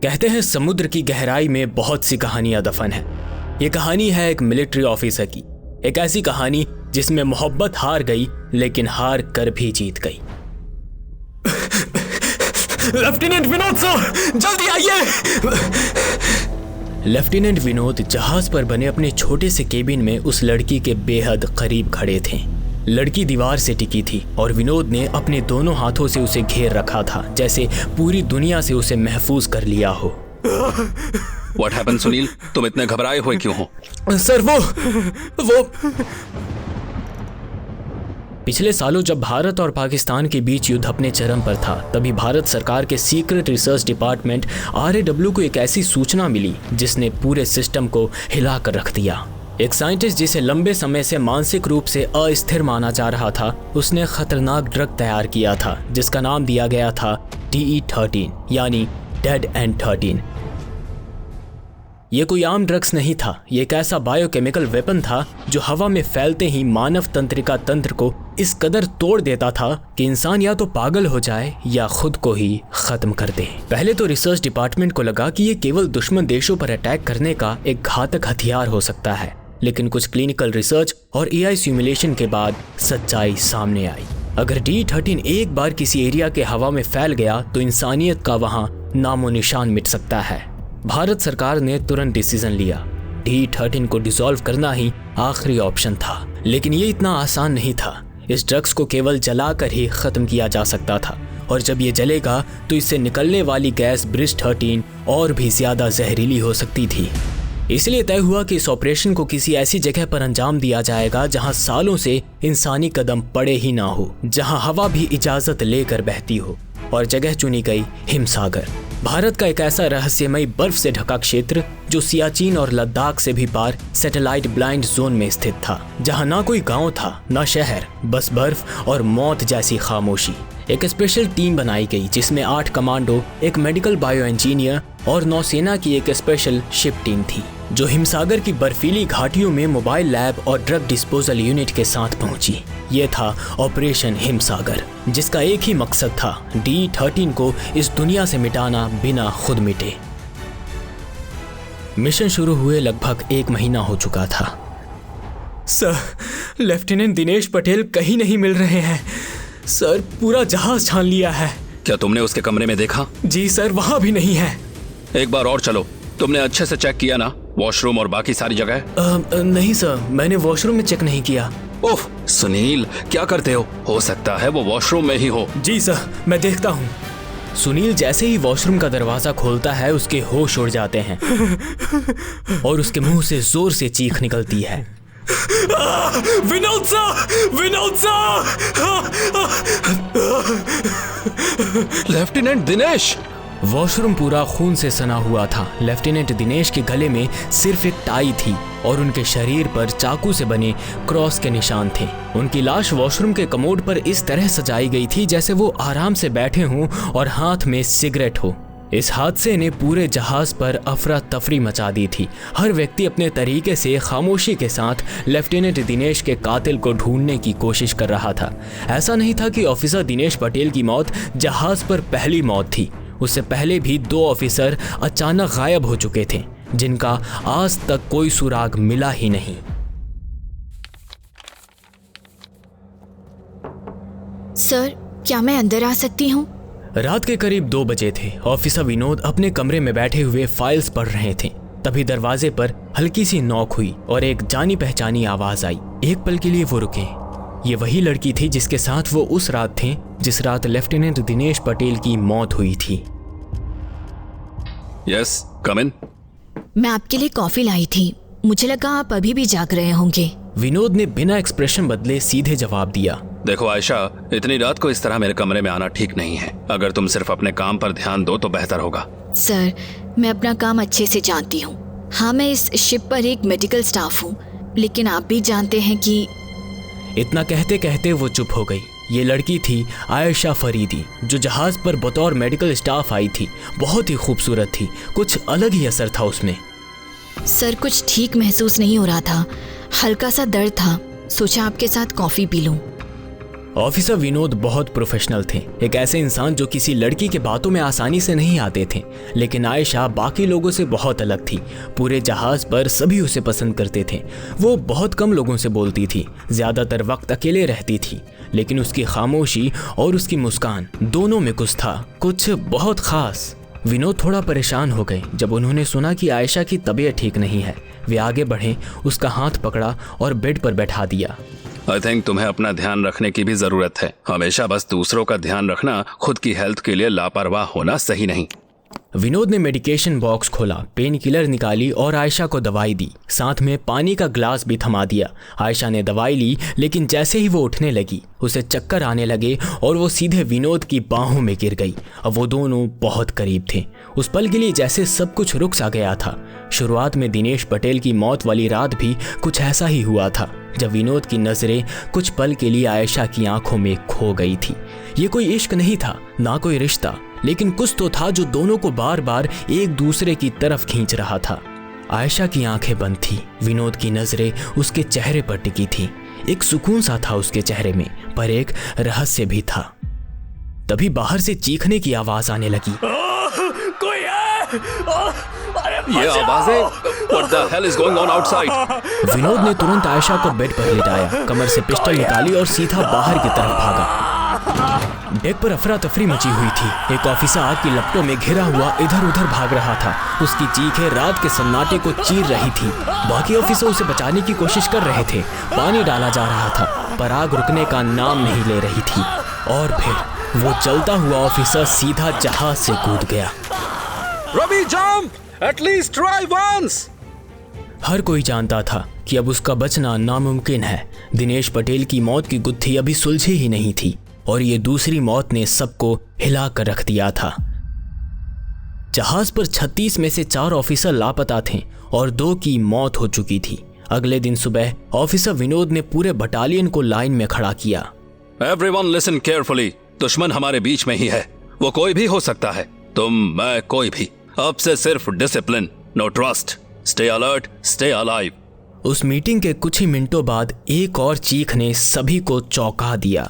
कहते हैं समुद्र की गहराई में बहुत सी कहानियां दफन है। ये कहानी है एक मिलिट्री ऑफिसर की, एक ऐसी कहानी जिसमें मोहब्बत हार गई लेकिन हार कर भी जीत गई। लेफ्टिनेंट विनोद सर, जल्दी आइए। लेफ्टिनेंट विनोद जहाज पर बने अपने छोटे से केबिन में उस लड़की के बेहद करीब खड़े थे। लड़की दीवार से टिकी थी और विनोद ने अपने दोनों हाथों से उसे घेर रखा था, जैसे पूरी दुनिया से उसे महफूज कर लिया हो। What happened, Sunil? तुम इतने घबराए हुए क्यों हो? सर वो पिछले सालों जब भारत और पाकिस्तान के बीच युद्ध अपने चरम पर था, तभी भारत सरकार के सीक्रेट रिसर्च डिपार्टमेंट RAW को एक ऐसी सूचना मिली जिसने पूरे सिस्टम को हिला कर रख दिया। एक साइंटिस्ट जिसे लंबे समय से मानसिक रूप से अस्थिर माना जा रहा था, उसने खतरनाक ड्रग तैयार किया था जिसका नाम दिया गया था DE13 यानी डेड एंड 13। ये कोई आम ड्रग्स नहीं था, ये एक ऐसा बायोकेमिकल वेपन था जो हवा में फैलते ही मानव तंत्रिका तंत्र को इस कदर तोड़ देता था कि इंसान या तो पागल हो जाए या खुद को ही खत्म कर दे। पहले तो रिसर्च डिपार्टमेंट को लगा कि ये केवल दुश्मन देशों पर अटैक करने का एक घातक हथियार हो सकता है, लेकिन कुछ क्लिनिकल रिसर्च और AI सिमुलेशन के बाद सच्चाई सामने आई। अगर DE13 एक बार किसी एरिया के हवा में फैल गया तो इंसानियत का वहां नामो निशान मिट सकता है। भारत सरकार ने तुरंत डिसीजन लिया। DE13 को डिसॉल्व करना ही आखिरी ऑप्शन था, लेकिन ये इतना आसान नहीं था। इस ड्रग्स को केवल जलाकर ही खत्म किया जा सकता था, और जब ये जलेगा तो इससे निकलने वाली गैस BRIS-13 और भी ज्यादा जहरीली हो सकती थी। इसलिए तय हुआ कि इस ऑपरेशन को किसी ऐसी जगह पर अंजाम दिया जाएगा जहां सालों से इंसानी कदम पड़े ही ना हो, जहां हवा भी इजाजत लेकर बहती हो, और जगह चुनी गई हिमसागर। भारत का एक ऐसा रहस्यमयी बर्फ से ढका क्षेत्र जो सियाचिन और लद्दाख से भी पार सैटेलाइट ब्लाइंड जोन में स्थित था, जहां ना कोई गांव था ना शहर, बस बर्फ और मौत जैसी खामोशी। एक स्पेशल टीम बनाई गई जिसमें 8 कमांडो, एक मेडिकल बायो इंजीनियर और नौसेना की एक स्पेशल शिप टीम थी, जो हिमसागर की बर्फीली घाटियों में मोबाइल लैब और ड्रग डिस्पोजल यूनिट के साथ पहुंची। ये था ऑपरेशन हिमसागर, जिसका एक ही मकसद था, DE13 को इस दुनिया से मिटाना बिना खुद मिटे। मिशन शुरू हुए लगभग 1 महीना हो चुका था। सर, लेफ्टिनेंट दिनेश पटेल कहीं नहीं मिल रहे हैं। सर, पूरा जहाज छान लिया है। क्या तुमने उसके कमरे में देखा? जी सर, वहां भी नहीं है। एक बार और चलो। तुमने अच्छे से चेक किया ना, वॉशरूम और बाकी सारी जगह? नहीं सर, मैंने वॉशरूम में चेक नहीं किया। ओह सुनील, क्या करते हो सकता है वो वॉशरूम में ही हो। जी सर, मैं देखता हूँ। सुनील जैसे ही वॉशरूम का दरवाजा खोलता है, उसके होश उड़ जाते हैं और उसके मुंह से जोर से चीख निकलती है। Vinod sir! Lieutenant Dinesh! Washroom पूरा खून से सना हुआ था। लेफ्टिनेंट दिनेश के गले में सिर्फ एक टाई थी और उनके शरीर पर चाकू से बने क्रॉस के निशान थे। उनकी लाश वॉशरूम के कमोड पर इस तरह सजाई गई थी जैसे वो आराम से बैठे हों और हाथ में सिगरेट हो। इस हादसे ने पूरे जहाज पर अफरा तफरी मचा दी थी। हर व्यक्ति अपने तरीके से खामोशी के साथ लेफ्टिनेंट दिनेश के कातिल को ढूंढने की कोशिश कर रहा था। ऐसा नहीं था कि ऑफिसर दिनेश पटेल की मौत जहाज पर पहली मौत थी। उससे पहले भी 2 ऑफिसर अचानक गायब हो चुके थे, जिनका आज तक कोई सुराग मिला ही नहीं। सर, क्या मैं अंदर आ सकती हूँ? रात के करीब 2 बजे थे। ऑफिसर विनोद अपने कमरे में बैठे हुए फाइल्स पढ़ रहे थे। तभी दरवाजे पर हल्की सी नॉक हुई और एक जानी पहचानी आवाज आई। एक पल के लिए वो रुके। ये वही लड़की थी जिसके साथ वो उस रात थे जिस रात लेफ्टिनेंट दिनेश पटेल की मौत हुई थी। यस, कम इन। मैं आपके लिए कॉफी लाई थी। मुझे लगा आप अभी भी जाग रहे होंगे। विनोद ने बिना एक्सप्रेशन बदले सीधे जवाब दिया। देखो आयशा, इतनी रात को इस तरह मेरे कमरे में आना ठीक नहीं है। अगर तुम सिर्फ अपने काम पर ध्यान दो तो बेहतर होगा। सर, मैं अपना काम अच्छे से जानती हूँ। हाँ, मैं इस शिप पर एक मेडिकल स्टाफ हूँ, लेकिन आप भी जानते हैं कि। इतना कहते कहते वो चुप हो गई। ये लड़की थी आयशा फरीदी, जो जहाज पर बतौर मेडिकल स्टाफ आई थी। बहुत ही खूबसूरत थी, कुछ अलग ही असर था उसमें। सर, कुछ ठीक महसूस नहीं हो रहा था। हल्का सा दर्द था। सोचा आपके साथ कॉफी पी लूं। ऑफिसर विनोद बहुत प्रोफेशनल थे, एक ऐसे इंसान जो किसी लड़की के बातों में आसानी से नहीं आते थे। लेकिन आयशा बाकी लोगों से बहुत अलग थी। पूरे जहाज पर सभी उसे पसंद करते थे। वो बहुत कम लोगों से बोलती थी, ज्यादातर वक्त अकेले रहती थी, लेकिन उसकी खामोशी और उसकी मुस्कान दोनों में कुछ था, कुछ बहुत खास। विनोद थोड़ा परेशान हो गए जब उन्होंने सुना कि आयशा की तबीयत ठीक नहीं है। वे आगे बढ़े, उसका हाथ पकड़ा और बेड पर बैठा दिया। आई थिंक तुम्हें अपना ध्यान रखने की भी जरूरत है। हमेशा बस दूसरों का ध्यान रखना खुद की हेल्थ के लिए लापरवाह होना सही नहीं। विनोद ने मेडिकेशन बॉक्स खोला, पेन किलर निकाली और आयशा को दवाई दी। साथ में पानी का ग्लास भी थमा दिया। आयशा ने दवाई ली, लेकिन जैसे ही वो उठने लगी उसे चक्कर आने लगे और वो सीधे विनोद की बाहों में गिर गई। अब वो दोनों बहुत करीब थे। उस पल के लिए जैसे सब कुछ रुक सा गया था। शुरुआत में दिनेश पटेल की मौत वाली रात भी कुछ ऐसा ही हुआ था, जब विनोद की नजरें कुछ पल के लिए आयशा की आंखों में खो गई थी। ये कोई इश्क नहीं था, ना कोई रिश्ता, लेकिन कुछ तो था जो दोनों को बार बार एक दूसरे की तरफ खींच रहा था। आयशा की आंखें बंद थी, विनोद की नजरें उसके चेहरे पर टिकी थी। एक सुकून सा था उसके चेहरे में, पर एक रहस्य भी था। तभी बाहर से चीखने की आवाज आने लगी। कोई है! ये आवाजें! What the hell is going on outside? Vinod ने तुरंत आयशा को बेड पर लिटाया, कमर से पिस्टल निकाली और सीधा बाहर की तरफ भागा। डेक पर अफरा तफरी मची हुई थी। एक ऑफिसर आग की लपटों में घिरा हुआ इधर उधर भाग रहा था। उसकी चीखें रात के सन्नाटे को चीर रही थी। बाकी ऑफिसर उसे बचाने की कोशिश कर रहे थे। पानी डाला जा रहा था, पर आग रुकने का नाम नहीं ले रही थी। और फिर वो चलता हुआ ऑफिसर सीधा जहाज से कूद गया। Ravi, jump! At least try once! हर कोई जानता था कि अब उसका बचना नामुमकिन है। दिनेश पटेल की मौत की गुत्थी अभी सुलझी ही नहीं थी और ये दूसरी मौत ने सबको हिला कर रख दिया था। जहाज पर 36 में से 4 ऑफिसर लापता थे और 2 की मौत हो चुकी थी। अगले दिन सुबह ऑफिसर विनोद ने पूरे बटालियन को लाइन में खड़ा किया। Everyone listen carefully. दुश्मन हमारे बीच में ही है। वो कोई भी हो सकता है, तुम, मैं, कोई भी। अब से सिर्फ discipline, no trust, stay alert, stay alive. उस मीटिंग के कुछ ही मिनटों बाद एक और चीख ने सभी को चौंका दिया।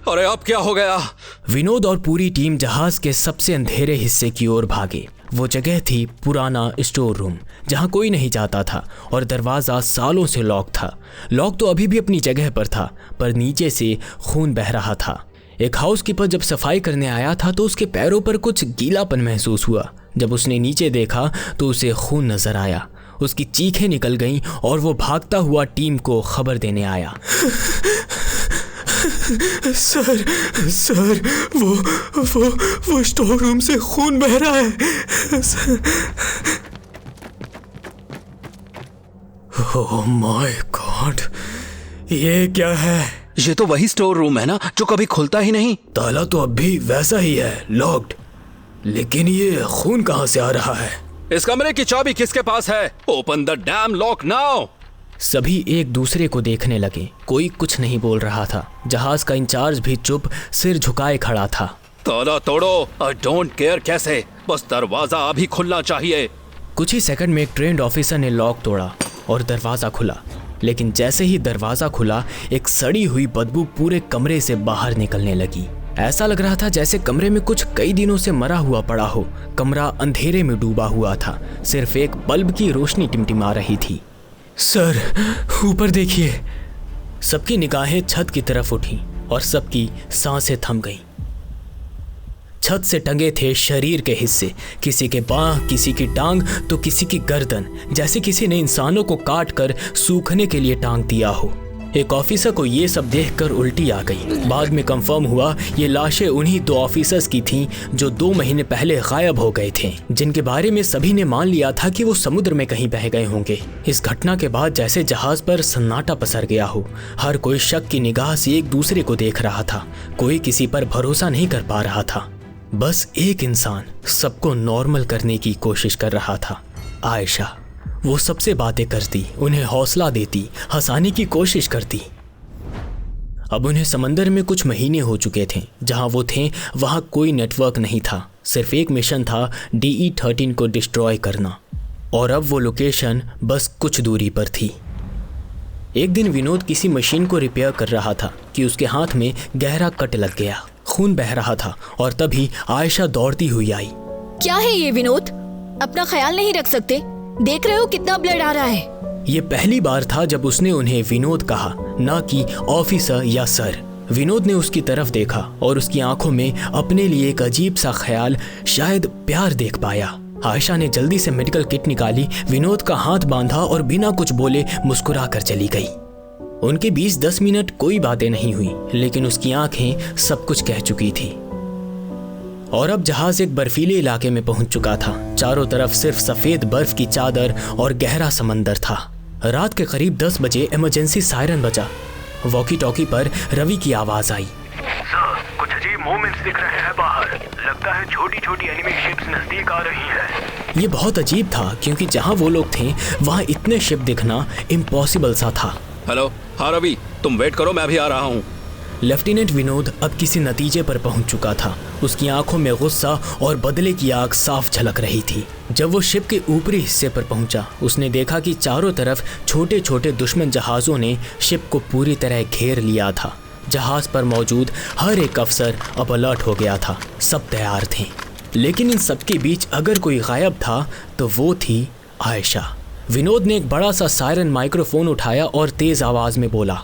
अरे अब क्या हो गया? विनोद और पूरी टीम जहाज के सबसे अंधेरे हिस्से की ओर भागे। वो जगह थी पुराना स्टोर रूम, जहां कोई नहीं जाता था और दरवाजा सालों से लॉक था। लॉक तो अभी भी अपनी जगह पर था, पर नीचे से खून बह रहा था। एक हाउसकीपर जब सफाई करने आया था तो उसके पैरों पर कुछ गीलापन महसूस हुआ। जब उसने नीचे देखा तो उसे खून नजर आया। उसकी चीखें निकल गईं और वो भागता हुआ टीम को खबर देने आया। सर, वो स्टोर रूम से खून बह रहा है। ओह माय गॉड, ये क्या है? ये तो वही स्टोर रूम है ना जो कभी खुलता ही नहीं। ताला तो अब भी वैसा ही है, लॉक्ड, लेकिन ये खून कहां से आ रहा है? इस कमरे की चाबी किसके पास है? Open the dam lock now. सभी एक दूसरे को देखने लगे। कोई कुछ नहीं बोल रहा था। जहाज का इंचार्ज भी चुप, सिर झुकाए खड़ा था। ताला तोड़ो, आई डोंट केयर कैसे, बस दरवाजा अभी खुलना चाहिए। कुछ ही सेकंड में एक ट्रेंड ऑफिसर ने लॉक तोड़ा और दरवाजा खुला। लेकिन जैसे ही दरवाजा खुला, एक सड़ी हुई बदबू पूरे कमरे से बाहर निकलने लगी। ऐसा लग रहा था जैसे कमरे में कुछ कई दिनों से मरा हुआ पड़ा हो। कमरा अंधेरे में डूबा हुआ था, सिर्फ एक बल्ब की रोशनी टिमटिमा रही थी। सर, ऊपर देखिए। सबकी निगाहें छत की तरफ उठी और सबकी सांसें थम गईं। छत से टंगे थे शरीर के हिस्से, किसी के बाह, किसी की टांग तो किसी की गर्दन, जैसे किसी ने इंसानों को काट कर सूखने के लिए टांग दिया हो। एक ऑफिसर को ये सब देखकर उल्टी आ गई। बाद में कंफर्म हुआ ये लाशें उन्हीं 2 ऑफिसर्स की थीं जो 2 महीने पहले गायब हो गए थे, जिनके बारे में सभी ने मान लिया था कि वो समुद्र में कहीं बह गए होंगे। इस घटना के बाद जैसे जहाज पर सन्नाटा पसर गया हो। हर कोई शक की निगाह से एक दूसरे को देख रहा था। कोई किसी पर भरोसा नहीं कर पा रहा था। बस एक इंसान सबको नॉर्मल करने की कोशिश कर रहा था, आयशा। वो सबसे बातें करती, उन्हें हौसला देती, हंसाने की कोशिश करती। अब उन्हें समंदर में कुछ महीने हो चुके थे। जहां वो थे वहां कोई नेटवर्क नहीं था। सिर्फ एक मिशन था, DE-13 को डिस्ट्रॉय करना। और अब वो लोकेशन बस कुछ दूरी पर थी। एक दिन विनोद किसी मशीन को रिपेयर कर रहा था कि उसके हाथ में गहरा कट लग गया। खून बह रहा था और तभी आयशा दौड़ती हुई आई। क्या है ये विनोद? अपना ख्याल नहीं रख सकते? देख रहे हो कितना ब्लड आ रहा है। ये पहली बार था जब उसने उन्हें विनोद कहा, ना कि ऑफिसर या सर। विनोद ने उसकी तरफ देखा और उसकी आंखों में अपने लिए एक अजीब सा ख्याल, शायद प्यार देख पाया। आयशा ने जल्दी से मेडिकल किट निकाली, विनोद का हाथ बांधा और बिना कुछ बोले मुस्कुरा कर चली गई। उनके बीच 10 मिनट कोई बातें नहीं हुई, लेकिन उसकी आंखें सब कुछ कह चुकी थी। और अब जहाज एक बर्फीले इलाके में पहुंच चुका था। चारों तरफ सिर्फ सफेद बर्फ की चादर और गहरा समंदर था। रात के करीब 10 बजे इमरजेंसी सायरन बजा। वॉकी टॉकी पर रवि की आवाज आई। सर, कुछ अजीब मूवमेंट्स दिख रहे हैं बाहर। लगता है छोटी छोटी एनिमी शिप्स नजदीक आ रही हैं। ये बहुत अजीब था क्योंकि जहां वो लोग थे वहां इतने शिप दिखना इम्पॉसिबल सा था। हेलो, हाँ रवि, तुम वेट करो, मैं अभी आ रहा हूँ। लेफ्टिनेंट विनोद अब किसी नतीजे पर पहुंच चुका था। उसकी आंखों में गुस्सा और बदले की आग साफ झलक रही थी। जब वो शिप के ऊपरी हिस्से पर पहुंचा, उसने देखा कि चारों तरफ छोटे छोटे दुश्मन जहाज़ों ने शिप को पूरी तरह घेर लिया था। जहाज पर मौजूद हर एक अफसर अब अलर्ट हो गया था। सब तैयार थे, लेकिन इन सबके बीच अगर कोई गायब था तो वो थी आयशा। विनोद ने एक बड़ा सा सायरन माइक्रोफोन उठाया और तेज आवाज में बोला,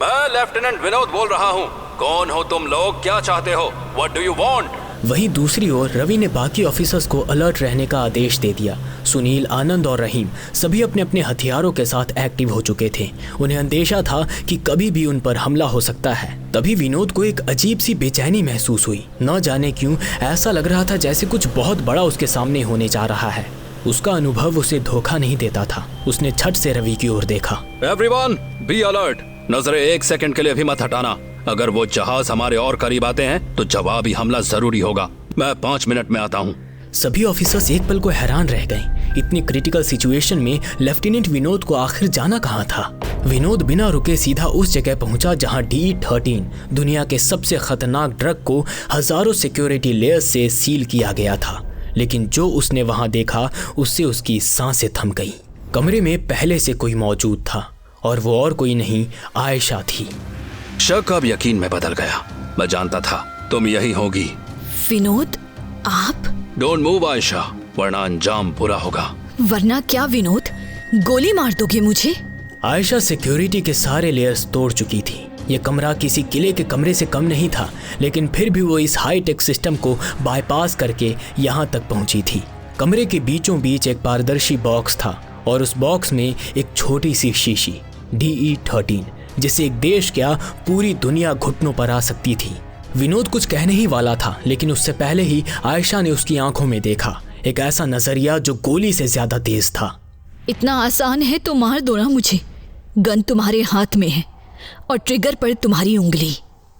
मैं लेफ्टिनेंट विनोद बोल रहा हूँ। कौन हो तुम लोग? क्या चाहते हो? What do you want? वहीं दूसरी ओर रवि ने बाकी ऑफिसर्स को अलर्ट रहने का आदेश दे दिया। सुनील, आनंद और रहीम सभी अपने अपने हथियारों के साथ एक्टिव हो चुके थे। उन्हें अंदेशा था कि कभी भी उन पर हमला हो सकता है। तभी विनोद को एक अजीब सी बेचैनी महसूस हुई। न जाने क्यों ऐसा लग रहा था जैसे कुछ बहुत बड़ा उसके सामने होने जा रहा है। उसका अनुभव उसे धोखा नहीं देता था। उसने झट से रवि की ओर देखा। Everyone, be alert. नजरें 1 सेकंड के लिए भी मत हटाना। अगर वो जहाज हमारे और करीब आते हैं तो जवाबी हमला जरूरी होगा। मैं 5 मिनट में आता हूँ। सभी ऑफिसर्स एक पल को हैरान रह गए। इतनी क्रिटिकल सिचुएशन में लेफ्टिनेंट विनोद को आखिर जाना कहाँ था। विनोद बिना रुके सीधा उस जगह पहुंचा जहां DE-13 दुनिया के सबसे खतरनाक ड्रग को हजारों सिक्योरिटी लेयर्स से सील किया गया था। लेकिन जो उसने वहां देखा उससे उसकी सांसें थम गईं। कमरे में पहले से कोई मौजूद था और वो और कोई नहीं, आयशा थी। शक अब यकीन में बदल गया। मैं जानता था तुम यही होगी। विनोद, आप? डोंट मूव आयशा, वरना अंजाम बुरा होगा। वरना क्या विनोद? गोली मार दोगे मुझे? आयशा सिक्योरिटी के सारे लेयर्स तोड़ चुकी थी। ये कमरा किसी किले के कमरे से कम नहीं था, लेकिन फिर भी वो इस हाई टेक सिस्टम को बाईपास करके यहाँ तक पहुँची थी। कमरे के बीचों बीच एक पारदर्शी बॉक्स था और उस बॉक्स में एक छोटी सी शीशी DE-13, जिसे एक देश क्या पूरी दुनिया घुटनों पर आ सकती थी। विनोद कुछ कहने ही वाला था, लेकिन उससे पहले ही आयशा ने उसकी आंखों में देखा एक ऐसा नजरिया जो गोली से ज्यादा तेज था। इतना आसान है तो मार दो ना मुझे। गन तुम्हारे हाथ में है और ट्रिगर पर तुम्हारी उंगली।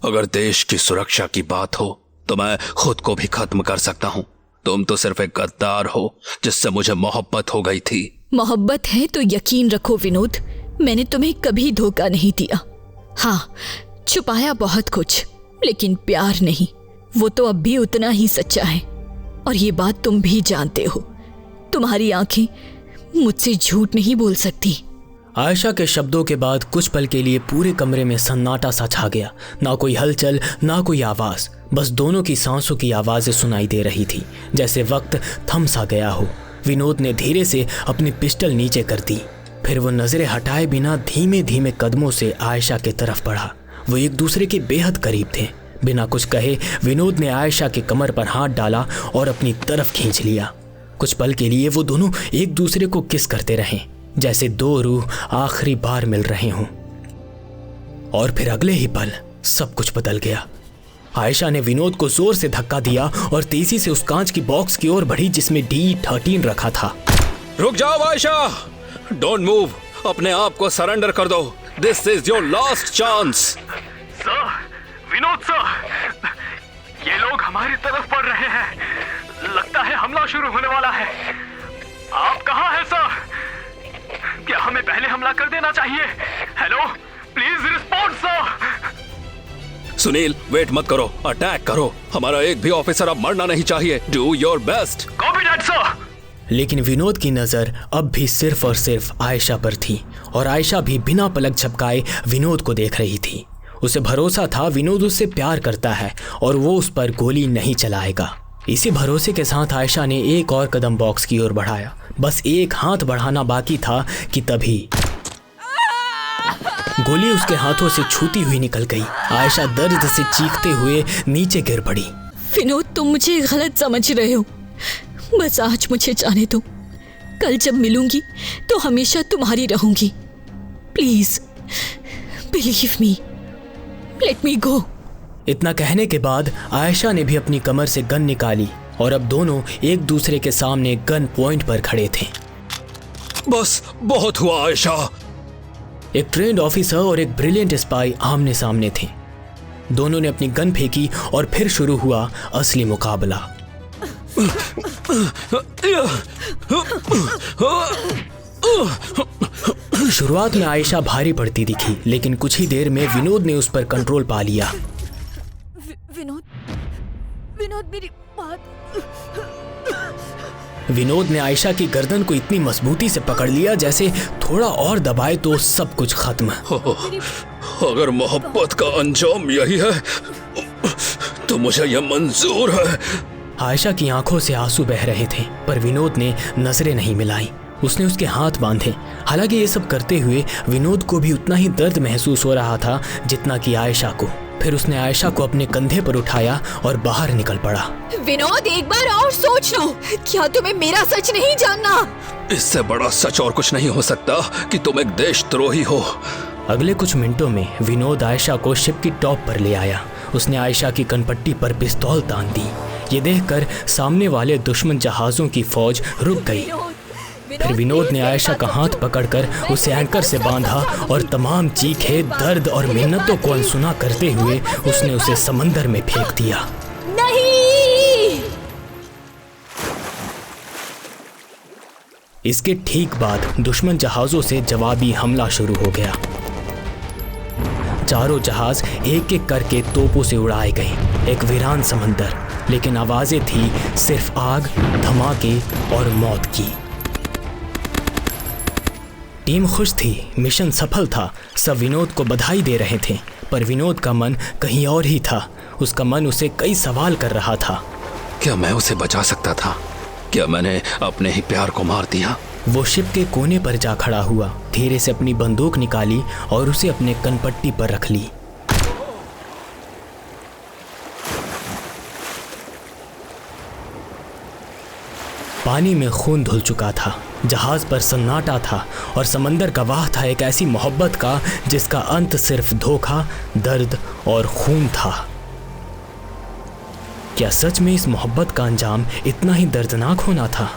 अगर देश की सुरक्षा की बात हो तो मैं खुद को भी खत्म कर सकता हूँ। तुम तो सिर्फ एक गद्दार हो जिससे मुझे मोहब्बत हो गई थी। मोहब्बत है तो यकीन रखो विनोद, मैंने तुम्हें कभी धोखा नहीं दिया। हाँ, छुपाया बहुत कुछ, लेकिन प्यार नहीं। वो तो अब भी उतना ही सच्चा है और ये बात तुम भी जानते हो। तुम्हारी आंखें मुझसे झूठ नहीं बोल सकती। आयशा के शब्दों के बाद कुछ पल के लिए पूरे कमरे में सन्नाटा सा छा गया। ना कोई हलचल, ना कोई आवाज, बस दोनों की सांसों की आवाजें सुनाई दे रही थी, जैसे वक्त थम सा गया हो। विनोद ने धीरे से अपनी पिस्टल नीचे कर दी। फिर वो नजरें हटाए बिना धीमे धीमे कदमों से आयशा की तरफ बढ़ा। वो एक दूसरे के बेहद करीब थे। बिना कुछ कहे विनोद ने आयशा के कमर पर हाथ डाला और अपनी तरफ खींच लिया। कुछ पल के लिए वो दोनों एक दूसरे को किस करते रहे, जैसे दो रूह आखिरी बार मिल रहे हों। और फिर अगले ही पल सब कुछ बदल गया। आयशा ने विनोद को जोर से धक्का दिया और तेजी से उस कांच की बॉक्स की ओर बढ़ी जिसमें DE-13 रखा था। रुक जाओ आयशा, डोंट मूव, अपने आप को सरेंडर कर दो। This is your last chance. Sir, Vinod sir, ये लोग हमारी तरफ बढ़ रहे हैं। लगता है हमला शुरू होने वाला है। आप कहाँ हैं सर? क्या हमें पहले हमला कर देना चाहिए? Hello, please respond sir. Sunil, wait मत करो, अटैक करो। हमारा एक भी ऑफिसर अब मरना नहीं चाहिए। Do your best. Copy that sir. लेकिन विनोद की नज़र अब भी सिर्फ और सिर्फ आयशा पर थी और आयशा भी बिना पलक झपकाए विनोद को देख रही थी। उसे भरोसा था विनोद उससे प्यार करता है और वो उस पर गोली नहीं चलाएगा। इसी भरोसे के साथ आयशा ने एक और कदम बॉक्स की ओर बढ़ाया। बस एक हाथ बढ़ाना बाकी था कि तभी गोली उसके हाथों से छूती हुई निकल गई। आयशा दर्द से चीखते हुए नीचे गिर पड़ी। विनोद, तुम मुझे गलत समझ रहे हो। बस आज मुझे जाने दो। कल जब मिलूंगी तो हमेशा तुम्हारी रहूंगी। Please believe me, let me go. इतना कहने के बाद आयशा ने भी अपनी कमर से गन निकाली और अब दोनों एक दूसरे के सामने गन पॉइंट पर खड़े थे। बस बहुत हुआ आयशा। एक ट्रेंड ऑफिसर और एक ब्रिलियंट स्पाई आमने सामने थे। दोनों ने अपनी गन फेंकी और फिर शुरू हुआ असली मुकाबला। शुरुआत में आयशा भारी पड़ती दिखी, लेकिन कुछ ही देर में विनोद ने उस पर कंट्रोल पा लिया। विनोद मेरी बात। विनोद ने आयशा की गर्दन को इतनी मजबूती से पकड़ लिया जैसे थोड़ा और दबाए तो सब कुछ खत्म। अगर मोहब्बत का अंजाम यही है तो मुझे यह मंजूर है। आयशा की आंखों से आंसू बह रहे थे, पर विनोद ने नजरें नहीं मिलाई। उसने उसके हाथ बांधे। हालांकि ये सब करते हुए विनोद को भी उतना ही दर्द महसूस हो रहा था जितना कि आयशा को। फिर उसने आयशा को अपने कंधे पर उठाया और बाहर निकल पड़ा। विनोद, एक बार और सोच लो। क्या तुम्हें मेरा सच नहीं जानना? इससे बड़ा सच और कुछ नहीं हो सकता कि तुम एक देशद्रोही हो। अगले कुछ मिनटों में विनोद आयशा को शिप की टॉप पर ले आया। उसने आयशा की कनपट्टी पर पिस्तौल तान दी। ये देखकर सामने वाले दुश्मन जहाजों की फौज रुक गई। फिर विनोद ने आयशा का हाथ पकड़कर उसे एंकर से बांधा और तमाम चीखें, दर्द और मिन्नतों को अनसुना करते हुए उसने उसे समंदर में फेंक दिया। नहीं! इसके ठीक बाद दुश्मन जहाजों से जवाबी हमला शुरू हो गया। चारों जहाज एक एक करके तोपों से उड़ाए गए। एक वीरान समंदर, लेकिन आवाजें थी सिर्फ आग, धमाके और मौत की। टीम खुश थी, मिशन सफल था। सब विनोद को बधाई दे रहे थे, पर विनोद का मन कहीं और ही था। उसका मन उसे कई सवाल कर रहा था। क्या मैं उसे बचा सकता था? क्या मैंने अपने ही प्यार को मार दिया? वो शिप के कोने पर जा खड़ा हुआ, धीरे से अपनी बंदूक निकाली और उसे अपने कनपट्टी पर रख ली। पानी में खून धुल चुका था, जहाज पर सन्नाटा था और समंदर गवाह था एक ऐसी मोहब्बत का जिसका अंत सिर्फ धोखा, दर्द और खून था। क्या सच में इस मोहब्बत का अंजाम इतना ही दर्दनाक होना था?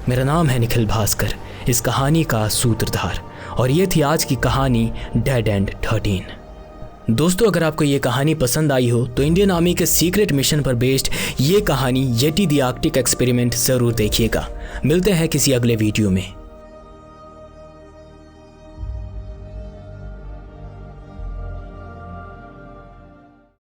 मेरा नाम है निखिल भास्कर, इस कहानी का सूत्रधार, और ये थी आज की कहानी डेड एंड 13। दोस्तों, अगर आपको ये कहानी पसंद आई हो तो इंडियन आर्मी के सीक्रेट मिशन पर बेस्ड ये कहानी येटी द आर्कटिक एक्सपेरिमेंट ज़रूर देखिएगा। मिलते हैं किसी अगले वीडियो में।